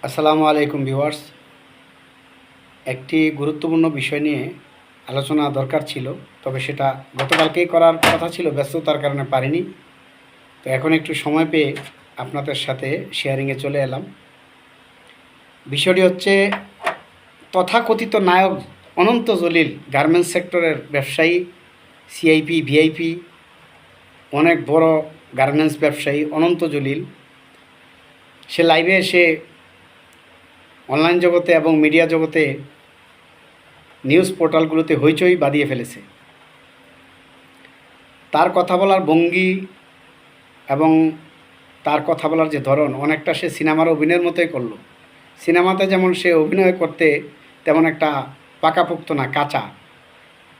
আসসালামু আলাইকুম ভিউয়ার্স। একটি গুরুত্বপূর্ণ বিষয় নিয়ে আলোচনা দরকার ছিল, তবে সেটা গতকালকেই করার কথা ছিল, ব্যস্ততার কারণে পারিনি। তো এখন একটু সময় পেয়ে আপনাদের সাথে শেয়ারিংয়ে চলে এলাম। বিষয়টি হচ্ছে তথাকথিত নায়ক অনন্ত জলিল, গার্মেন্টস সেক্টরের ব্যবসায়ী, সিআইপি ভিআইপি, অনেক বড় গার্মেন্টস ব্যবসায়ী অনন্ত জলিল। সে লাইভে এসে অনলাইন জগতে এবং মিডিয়া জগতে নিউজ পোর্টালগুলোতে হইচই বাঁধিয়ে ফেলেছে। তার কথা বলার ভঙ্গি এবং তার কথা বলার যে ধরন, অনেকটা সে সিনেমার অভিনয়ের মতোই করলো। সিনেমাতে যেমন সে অভিনয় করতে তেমন একটা পাকাপোক্ত না, কাঁচা।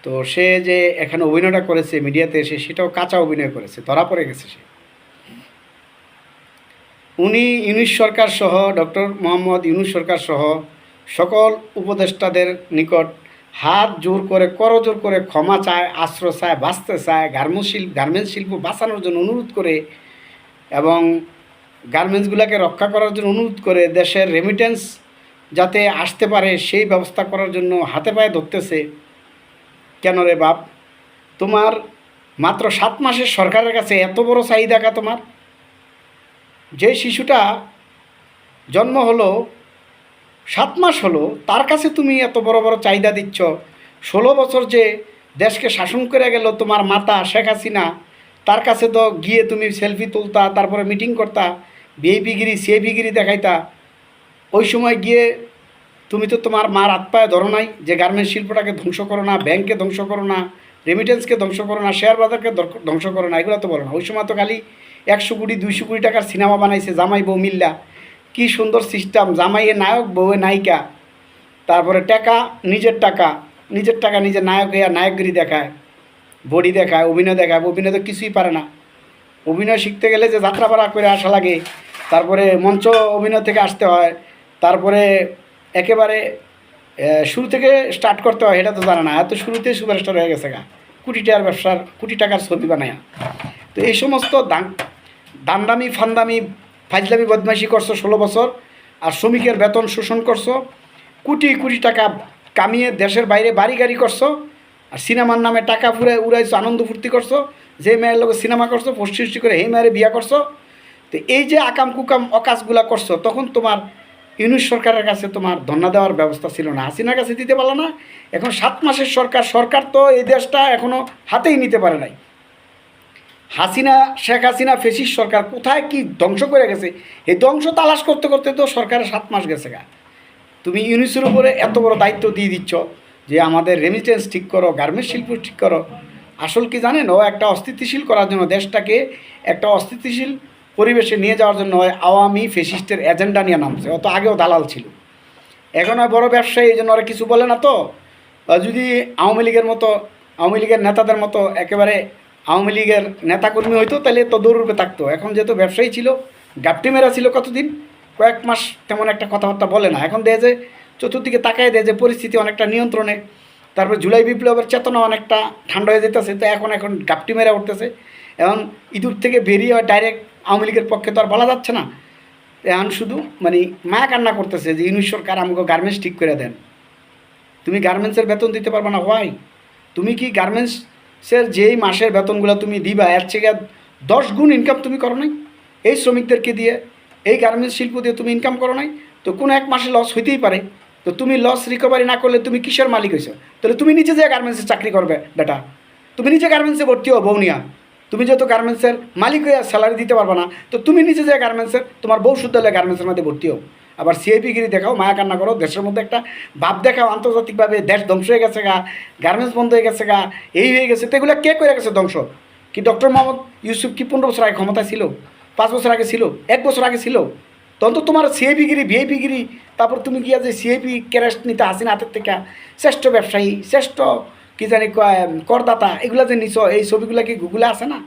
তো সে যে এখানে অভিনয়টা করেছে মিডিয়াতে এসে, সেটাও কাঁচা অভিনয় করেছে, ধরা পড়ে গেছে সে। উনি ইউনূস সরকার সহ, ডক্টর মোহাম্মদ ইউনূস সরকার সহ সকল উপদেষ্টাদের নিকট হাত জোর করে, করজোর করে ক্ষমা চায়, আশ্রয় চায়, বাঁচতে চায়, গার্মেন্টস শিল্প বাঁচানোর জন্য অনুরোধ করে এবং গার্মেন্টসগুলোকে রক্ষা করার জন্য অনুরোধ করে, দেশের রেমিটেন্স যাতে আসতে পারে সেই ব্যবস্থা করার জন্য হাতে পায়ে ধরতেছে। কেন রে বাপ, তোমার মাত্র 7 মাসের সরকারের কাছে এত বড় চাহিদা কা তোমার? যে শিশুটা জন্ম হলো, 7 মাস হলো, তার কাছে তুমি এত বড় বড় চাহিদা দিচ্ছ। 16 বছর যে দেশকে শাসন করে গেল তোমার মাতা শেখ হাসিনা, তার কাছে তো গিয়ে তুমি সেলফি তুলতা, তারপরে মিটিং করতা, ভিআইপিগিরি সিআইপিগিরি দেখাইতা। ওই সময় গিয়ে তুমি তো তোমার মার হাত পায়ে ধরো নাই যে গার্মেন্টস শিল্পটাকে ধ্বংস করো না, ব্যাংককে ধ্বংস করো না, রেমিটেন্সকে ধ্বংস করো না, শেয়ার বাজারকে ধ্বংস করো না, এগুলো তো বলো না। ওই সময় তো খালি 100 কোটি 200 কোটি টাকার সিনেমা বানাইছে জামাই বউ মিল্লা। কী সুন্দর সিস্টেম, জামাইয়ে নায়ক বউয়ে নায়িকা, তারপরে টাকা নিজের টাকা, নিজের টাকা নিজে নায়ক হইয়া নায়কগিরি দেখায়, বডি দেখায়, অভিনয় দেখায়। অভিনয় তো কিছুই পারে না। অভিনয় শিখতে গেলে যে যাত্রা ভাড়া করে আসা লাগে, তারপরে মঞ্চ অভিনয় থেকে আসতে হয়, তারপরে একেবারে শুরু থেকে স্টার্ট করতে হয়, এটা তো জানে না। এত শুরুতেই সুপারস্টার হয়ে গেছে গা, কোটি টাকার ব্যবসার, কোটি টাকার ছবি বানায়। তো এই সমস্ত দান্দামি ফান্দামি ফাজলামি বদমাইশি করছো 16 বছর, আর শ্রমিকের বেতন শোষণ করছো, কোটি কোটি টাকা কামিয়ে দেশের বাইরে বাড়ি গাড়ি করছো, আর সিনেমার নামে টাকা ফুরে উড়াইছো, আনন্দ ফুর্তি করছো, যে মেয়ের লোক সিনেমা করছো, ফষ্টি করে এই মেয়েরে বিয়া করছো। তো এই যে আকাম কুকাম অকাজগুলা করছো, তখন তোমার ইউনূস সরকারের কাছে তোমার ধন্যা দেওয়ার ব্যবস্থা ছিল না, হাসিনার কাছে দিতে পারলো না। এখন 7 মাসের সরকার তো এই দেশটা এখনও হাতেই নিতে পারে নাই। শেখ হাসিনা ফেসিস সরকার কোথায় কি ধ্বংস করে গেছে, এই ধ্বংস তালাশ করতে করতে তো সরকারের 7 মাস গেছে গা। তুমি ইউনূসের উপরে এত বড় দায়িত্ব দিয়ে দিচ্ছ যে আমাদের রেমিটেন্স ঠিক করো, গার্মেন্টস শিল্প ঠিক করো। আসল কি জানেন, ও একটা অস্থিতিশীল করার জন্য, দেশটাকে একটা অস্থিতিশীল পরিবেশে নিয়ে যাওয়ার জন্য আওয়ামী ফেসিস্টের এজেন্ডা নিয়ে নামছে। ও তো আগেও দালাল ছিল, এখন হয় বড় ব্যবসায়ী, এই জন্য ওরা কিছু বলে না। তো যদি আওয়ামী লীগের মতো, আওয়ামী লীগের নেতাদের মতো একেবারে আওয়ামী লীগের নেতাকর্মী হইতো, তাহলে তো দৌড়ে থাকতো। এখন যেহেতু ব্যবসায়ী ছিল, গাপটি মেরা ছিল কতদিন, কয়েক মাস তেমন একটা কথাবার্তা বলে না। এখন দেয় যে চতুর্দিকে তাকায় দেয় যে পরিস্থিতি অনেকটা নিয়ন্ত্রণে, তারপর জুলাই বিপ্লবের চেতনা অনেকটা ঠান্ডা হয়ে যেতেছে। তো এখন গাপটি মেরা উঠতেছে। এখন ইঁদুর থেকে বেরিয়ে ডাইরেক্ট আওয়ামী লীগের পক্ষে তো আর বলা যাচ্ছে না। এখন শুধু মানে মায়া কান্না করতেছে যে ইউনূস সরকার আমাকে গার্মেন্টস ঠিক করে দেন। তুমি গার্মেন্টসের বেতন দিতে পারবে না, হোয়াই? তুমি কি গার্মেন্টসের যেই মাসের বেতনগুলো তুমি দিবা, এর থেকে 10 গুণ ইনকাম তুমি করো নাই? এই শ্রমিকদেরকে দিয়ে, এই গার্মেন্টস শিল্প দিয়ে তুমি ইনকাম করো নাই? তো কোনো এক মাসে লস হইতেই পারে। তো তুমি লস রিকভারি না করলে তুমি কিসের মালিক হয়েছো? তাহলে তুমি নিজে যে গার্মেন্টসে চাকরি করবে বেটা, তুমি নিজে গার্মেন্টসে ভর্তি হও বৌনিয়া। তুমি যেহেতু গার্মেন্টসের মালিক হয়ে স্যালারি দিতে পারবে না, তো তুমি নিজে যে গার্মেন্টসের, তোমার বউ শুদ্ধ হলে গার্মেন্টসের মধ্যে ভর্তি হও। আবার সিআইপিগিরি দেখাও, মায়া কান্না করো, দেশের মধ্যে একটা ভাব দেখাও আন্তর্জাতিকভাবে দেশ ধ্বংস হয়ে গেছে গা, গার্মেন্টস বন্ধ হয়ে গেছে গা, এই হয়ে গেছে। তো এগুলো কে করে গেছে ধ্বংস? কি ডক্টর মোহাম্মদ ইউসুফ কি 15 বছর আগে ক্ষমতায় ছিল? 5 বছর আগে ছিল? 1 বছর আগে ছিল? তখন তো তোমার সিআইপিগিরি ভিআইপিগিরি, তারপর তুমি গিয়া যে সিআইপি ক্যারেস্ট নিতে হাসিনা হাতের থেকে, শ্রেষ্ঠ ব্যবসায়ী, শ্রেষ্ঠ কি জানি করদাতা, এগুলো যে নিছ, এই ছবিগুলো কি গুগলে আছে না?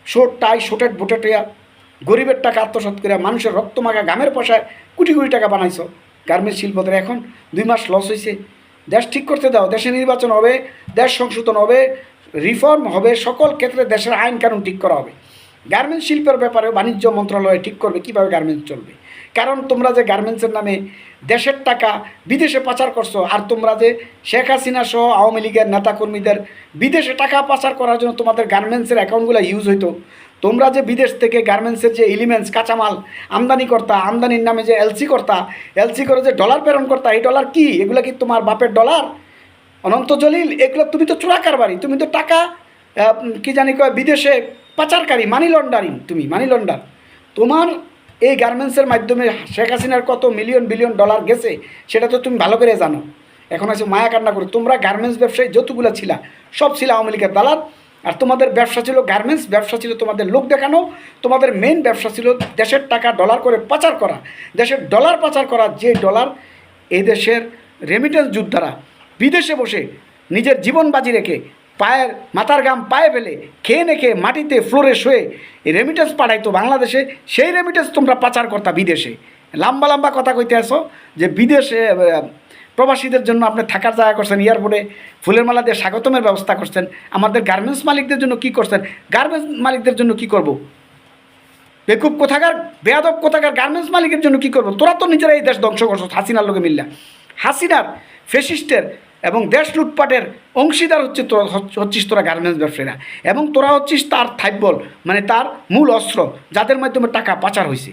শোট টাই শোটেড বোটেটিয়া, গরিবের টাকা আত্মসাৎ করে, মানুষের রক্ত মাখা ঘামের পয়সায় কোটি কোটি টাকা বানাইছো গার্মেন্টস শিল্পদের। এখন 2 মাস লস হয়েছে। দেশ ঠিক করতে দাও, দেশে নির্বাচন হবে, দেশ সংশোধন হবে, রিফর্ম হবে, সকল ক্ষেত্রে দেশের আইন কানুন ঠিক করা হবে। গার্মেন্টস শিল্পের ব্যাপারে বাণিজ্য মন্ত্রণালয় ঠিক করবে কীভাবে গার্মেন্টস চলবে, কারণ তোমরা যে গার্মেন্টসের নামে দেশের টাকা বিদেশে পাচার করছো, আর তোমরা যে শেখ হাসিনা সহ আওয়ামী লীগের নেতাকর্মীদের বিদেশে টাকা পাচার করার জন্য তোমাদের গার্মেন্টসের অ্যাকাউন্টগুলো ইউজ হইতো। তোমরা যে বিদেশ থেকে গার্মেন্টসের যে এলিমেন্টস কাঁচামাল আমদানি করতা, আমদানির নামে যে এলসি করতা, এলসি করে যে ডলার প্রেরণ করতা, এই ডলার কি? এগুলো কি তোমার বাপের ডলার? অনন্ত জলিল, এগুলো তুমি তো চোরা কারবারি, তুমি তো টাকা কি জানি কয় বিদেশে পাচারকারী, মানি লন্ডারিং, তুমি মানি লন্ডার। তোমার এই গার্মেন্টসের মাধ্যমে শেখ হাসিনার কত মিলিয়ন বিলিয়ন ডলার গেছে সেটা তো তুমি ভালো করে জানো। এখন আছে মায়া কান্না করে। তোমরা গার্মেন্টস ব্যবসায়ী যতগুলো ছিলা সব ছিল আওয়ামী লীগের দালাল, আর তোমাদের ব্যবসা ছিল গার্মেন্টস ব্যবসা, ছিল তোমাদের লোক দেখানো। তোমাদের মেন ব্যবসা ছিল দেশের টাকা ডলার করে পাচার করা, দেশের ডলার পাচার করা। যে ডলার এই দেশের রেমিটেন্স যোদ্ধারা বিদেশে বসে নিজের জীবন বাজি রেখে পায়ের মাথার ঘাম পায়ে ফেলে খেয়ে নেখে মাটিতে ফ্লোরে শুয়ে এই রেমিটেন্স পাঠাইতো বাংলাদেশে, সেই রেমিটেন্স তোমরা পাচার করতা বিদেশে। লম্বা লম্বা কথা কইতে আসো যে বিদেশে প্রবাসীদের জন্য আপনি থাকার জায়গা করছেন, এয়ারপোর্টে ফুলের মালা দিয়ে স্বাগতমের ব্যবস্থা করছেন। আমাদের গার্মেন্টস মালিকদের জন্য কি করছেন? গার্মেন্টস মালিকদের জন্য কি করব? বেকুব কোথাকার, বেয়াদব কোথাকার গার্মেন্টস মালিকের জন্য কি করবো? তোরা তো নিজেরা এই দেশ ধ্বংস করছো হাসিনার লোকে মিল্লা। হাসিনার ফেসিস্টের এবং দেশ লুটপাটের অংশীদার হচ্ছিস তোরা গার্মেন্টস ব্যবসায়ীরা, এবং তোরা হচ্ছিস তার থাইবল, মানে তার মূল অস্ত্র, যাদের মাধ্যমে টাকা পাচার হয়েছে।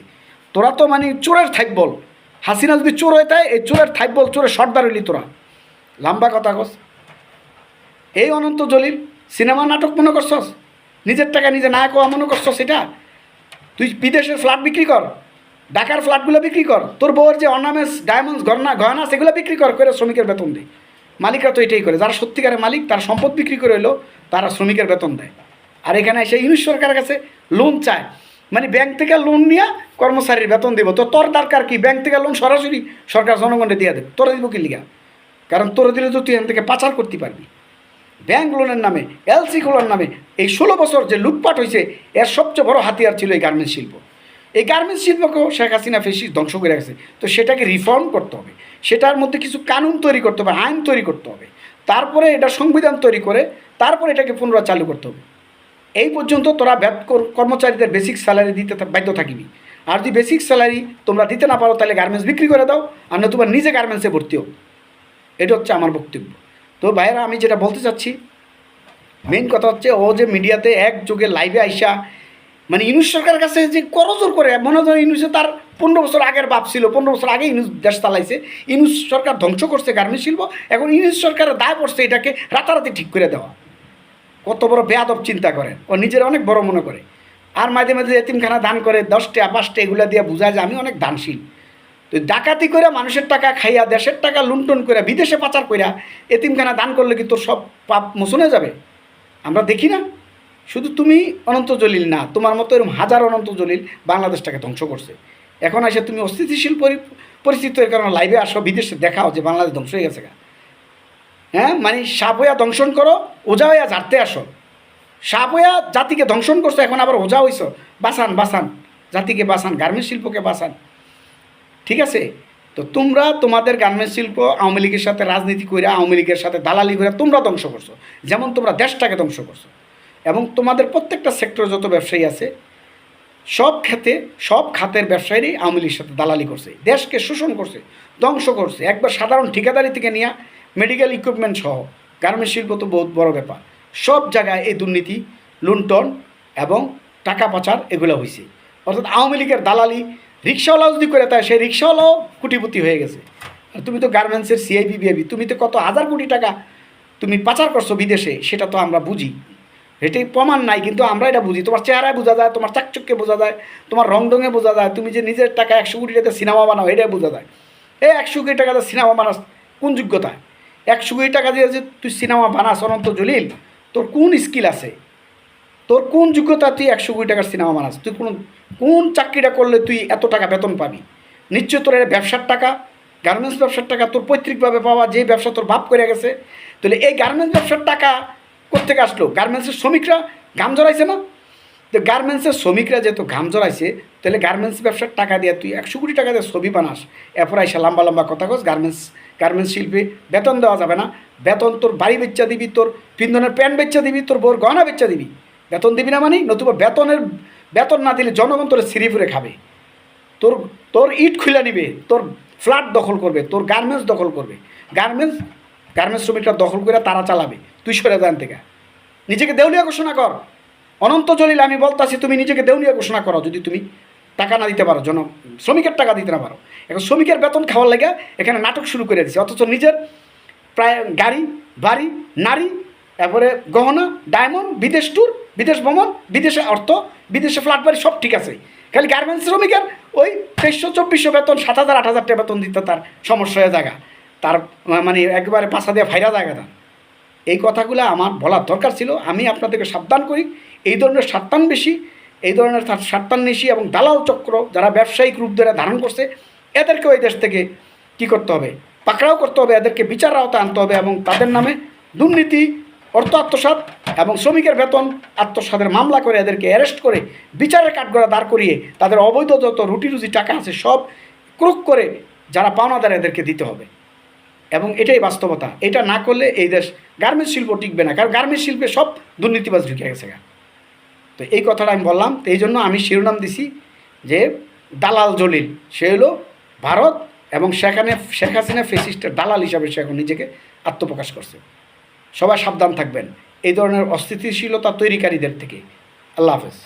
তোরা তো মানে চোরের থাইবল। হাসিনা যদি চোর হয়ে তাই এই চোরের থাইবল, চোরের সর্দার হইলি তোরা। লম্বা কথা কস। এই অনন্ত জলিল সিনেমা নাটক মনে করছস? নিজের টাকা নিজে নায়ক হওয়া মনে করছস? সেটা তুই বিদেশের ফ্ল্যাট বিক্রি কর, ঢাকার ফ্ল্যাটগুলো বিক্রি কর, তোর বউয়ের যে অর্নামেন্টস ডায়মন্ডস গয়না সেগুলো বিক্রি কর, করে শ্রমিকের বেতন দেয়। মালিকরা তো এটাই করে, যারা সত্যিকারের মালিক তারা সম্পদ বিক্রি করে হইলো তারা শ্রমিকের বেতন দেয়। আর এখানে এসে ইউনিট সরকারের কাছে লোন চায়, মানে ব্যাংক থেকে লোন নিয়ে কর্মচারীর বেতন দেবো। তো তোর দরকার কি? ব্যাংক থেকে লোন সরাসরি সরকার জনগণে দিয়ে দেবে, তোরা দিব কি লিগা? কারণ তোরা দিলে তো তুই এখান থেকে পাচার করতে পারবি। ব্যাংক লোনের নামে, এলসি খোলার নামে এই 16 বছর যে লুটপাট হয়েছে, এর সবচেয়ে বড় হাতিয়ার ছিল এই গার্মেন্টস শিল্প। এই গার্মেন্টস শিল্পকেও শেখ হাসিনা ফেসিস্ট ধ্বংস করে গেছে। তো সেটাকে রিফর্ম করতে হবে, সেটার মধ্যে কিছু কানুন তৈরি করতে হবে, আইন তৈরি করতে হবে, তারপরে এটা সংবিধান তৈরি করে তারপরে এটাকে পুনরায় চালু করতে হবে। এই পর্যন্ত তোরা কর্মচারীদের বেসিক স্যালারি দিতে বাধ্য থাকিবি। আর যদি বেসিক স্যালারি তোমরা দিতে না পারো তাহলে গার্মেন্টস বিক্রি করে দাও, আর না তোমার নিজে গার্মেন্টসে ভর্তি হও। এটা হচ্ছে আমার বক্তব্য। তো ভাইয়েরা, আমি যেটা বলতে চাচ্ছি, মেইন কথা হচ্ছে ও যে মিডিয়াতে একযোগে লাইভে আইসা মানে ইউনুস সরকারের কাছে যে করজোর করে, মনে হয় ইউনুসে তার 15 বছর আগের বাপ ছিল, 15 বছর আগে ইউনুস দেশ চালাইছে, ইউনুস সরকার ধ্বংস করছে গার্মেন্টস শিল্প, এখন ইউনুস সরকারের দায় পড়ছে এটাকে রাতারাতি ঠিক করে দেওয়া। কত বড় বেয়াদব চিন্তা করেন, ও নিজের অনেক বড় মনে করে। আর মাঝে মাঝে এতিমখানা দান করে 10টা 5টা, এগুলো দিয়ে বোঝায় যে আমি অনেক দানশীল। তো ডাকাতি করে মানুষের টাকা খাইয়া, দেশের টাকা লুণ্ঠন করে, বিদেশে পাচার কইরা এতিমখানা দান করলে কি তোর সব পাপ মোচনে যাবে? আমরা দেখি না? শুধু তুমি অনন্ত জলিল না, তোমার মতো এরকম হাজার অনন্ত জলিল বাংলাদেশটাকে ধ্বংস করছে। এখন এসে তুমি অস্থিতিশীল পরিস্থিতির কারণে লাইভে আসো, বিদেশে দেখাও যে বাংলাদেশ ধ্বংস হয়ে গেছে। হ্যাঁ, মানে সাপ হইয়া দংশন করো, ওজা হইয়া ঝাড়তে আসো। সাপ হইয়া জাতিকে ধ্বংসন করছো, এখন আবার ওজা হইছ। বাঁচান জাতিকে, বাঁচান গার্মেন্টস শিল্পকে, বাঁচান। ঠিক আছে? তো তোমরা তোমাদের গার্মেন্টস শিল্প আওয়ামী লীগের সাথে রাজনীতি করে, আওয়ামী লীগের সাথে দালালি করে তোমরা ধ্বংস করছো, যেমন তোমরা দেশটাকে ধ্বংস করছো। এবং তোমাদের প্রত্যেকটা সেক্টরে যত ব্যবসায়ী আছে, সব খাতের ব্যবসায়ীরাই আওয়ামী লীগের সাথে দালালি করছে, দেশকে শোষণ করছে, ধ্বংস করছে। একবার সাধারণ ঠিকাদারি থেকে নিয়ে মেডিকেল ইকুইপমেন্ট সহ গার্মেন্টস শিল্প তো বহুত বড় ব্যাপার। সব জায়গায় এই দুর্নীতি, লুণ্ঠন এবং টাকা পাচার এগুলো হয়েছে। অর্থাৎ আওয়ামী লীগের দালালি রিক্সাওয়ালাও যদি করে তাই সেই রিক্সাওয়ালাও কোটিপতি হয়ে গেছে। আর তুমি তো গার্মেন্টসের সিআইবি বিআইবি, তুমি তো কত হাজার কোটি টাকা তুমি পাচার করছো বিদেশে, সেটা তো আমরা বুঝি। এটাই প্রমাণ নাই, কিন্তু আমরা এটা বুঝি। তোমার চেহারায় বোঝা যায়, তোমার চাকচক্যে বোঝা যায়, তোমার রংডঙে বোঝা যায়। তুমি যে নিজের টাকা 100 কোটি টাকা সিনেমা বানাও, এটাই বোঝা যায়। 100 কোটি টাকাতে সিনেমা বানাস কোন যোগ্যতায়? 100 কোটি টাকা দিয়ে যে তুই সিনেমা বানাস অনন্ত জলিল, তোর কোন স্কিল আছে? তোর কোন যোগ্যতা তুই 100 কোটি টাকার সিনেমা বানাস? তুই কোন চাকরিটা করলে তুই এত টাকা বেতন পাবি? নিশ্চয় তোর এটা ব্যবসার টাকা, গার্মেন্টস ব্যবসার টাকা, তোর পৈতৃকভাবে পাওয়া যে ব্যবসা তোর বাপ করে গেছে। তাহলে এই গার্মেন্টস ব্যবসার টাকা কোত্থেকে আসলো? গার্মেন্টসের শ্রমিকরা ঘাম জড়াইছে না? তো গার্মেন্টসের শ্রমিকরা যেহেতু ঘাম জড়াইছে, তাহলে গার্মেন্টস ব্যবসার টাকা দিয়ে তুই 100 কোটি টাকা দিয়ে ছবি বানাস, এরপর এসে লম্বা লম্বা কথা কস গার্মেন্টস শিল্পে বেতন দেওয়া যাবে না। বেতন তোর বাড়ি বেচা দিবি, তোর পিন্ধনের প্যান্ট বেচা দিবি, তোর বোর গহনা বেচা দিবি, বেতন দিবি না মানে? নতুবা বেতন না দিলে জনগণ তোর সিঁড়ি ফুরে খাবে। তোর তোর ইট খুলে নিবে, তোর ফ্ল্যাট দখল করবে, তোর গার্মেন্টস দখল করবে, গার্মেন্টস শ্রমিকরা দখল করে তারা চালাবে। তুই সরে যান থেকে নিজেকে দেউলিয়া ঘোষণা কর। অনন্ত জলিল আমি বলতাছি, তুমি নিজেকে দেউলিয়া ঘোষণা করো যদি তুমি টাকা না দিতে পারো, শ্রমিকের টাকা দিতে না পারো। এখন শ্রমিকের বেতন খাওয়ার লাগে এখানে নাটক শুরু করে দিচ্ছে, অথচ নিজের প্রায় গাড়ি বাড়ি নারী, তারপরে গহনা ডায়মন্ড, বিদেশ ট্যুর, বিদেশ ভ্রমণ, বিদেশে অর্থ, বিদেশে ফ্ল্যাট বাড়ি সব ঠিক আছে। খালি গার্মেন্টস শ্রমিকের ওই 2300-2400 বেতন, 7000-8000 টাকা বেতন দিতে তার সমস্যা হয়ে জায়গা, তার মানে একবারে পাশা দিয়ে ফাইরা জায়গা তার। এই কথাগুলো আমার বলার দরকার ছিল। আমি আপনাদেরকে সাবধান করি, এই ধরনের স্বার্থান্বেষী, এই ধরনের স্বার্থান্বেষী এবং দালাল চক্র যারা ব্যবসায়িক রূপ ধরে ধারণ করছে, এদেরকেও এই দেশ থেকে কী করতে হবে, পাকড়াও করতে হবে, এদেরকে বিচার আওতায় আনতে হবে এবং তাদের নামে দুর্নীতি, অর্থ আত্মসাৎ এবং শ্রমিকের বেতন আত্মসাতের মামলা করে এদেরকে অ্যারেস্ট করে বিচারের কাঠগড়া দাঁড় করিয়ে তাদের অবৈধ যত রুটি রুজি টাকা আছে সব ক্রোক করে যারা পাওনাদার এদেরকে দিতে হবে। এবং এটাই বাস্তবতা। এটা না করলে এই দেশ গার্মেন্টস শিল্প টিকবে না, কারণ গার্মেন্টস শিল্পে সব দুর্নীতিবাজ ঢুকে গেছে। তো এই কথাটা আমি বললাম। তো এই জন্য আমি শিরোনাম দিছি যে দালাল জলিল, সে হলো ভারত এবং সেখানে শেখ হাসিনা ফেসিস্টের দালাল হিসাবে সে এখন নিজেকে আত্মপ্রকাশ করছে। সবাই সাবধান থাকবেন এই ধরনের অস্থিতিশীলতা তৈরিকারীদের থেকে। আল্লাহ হাফেজ।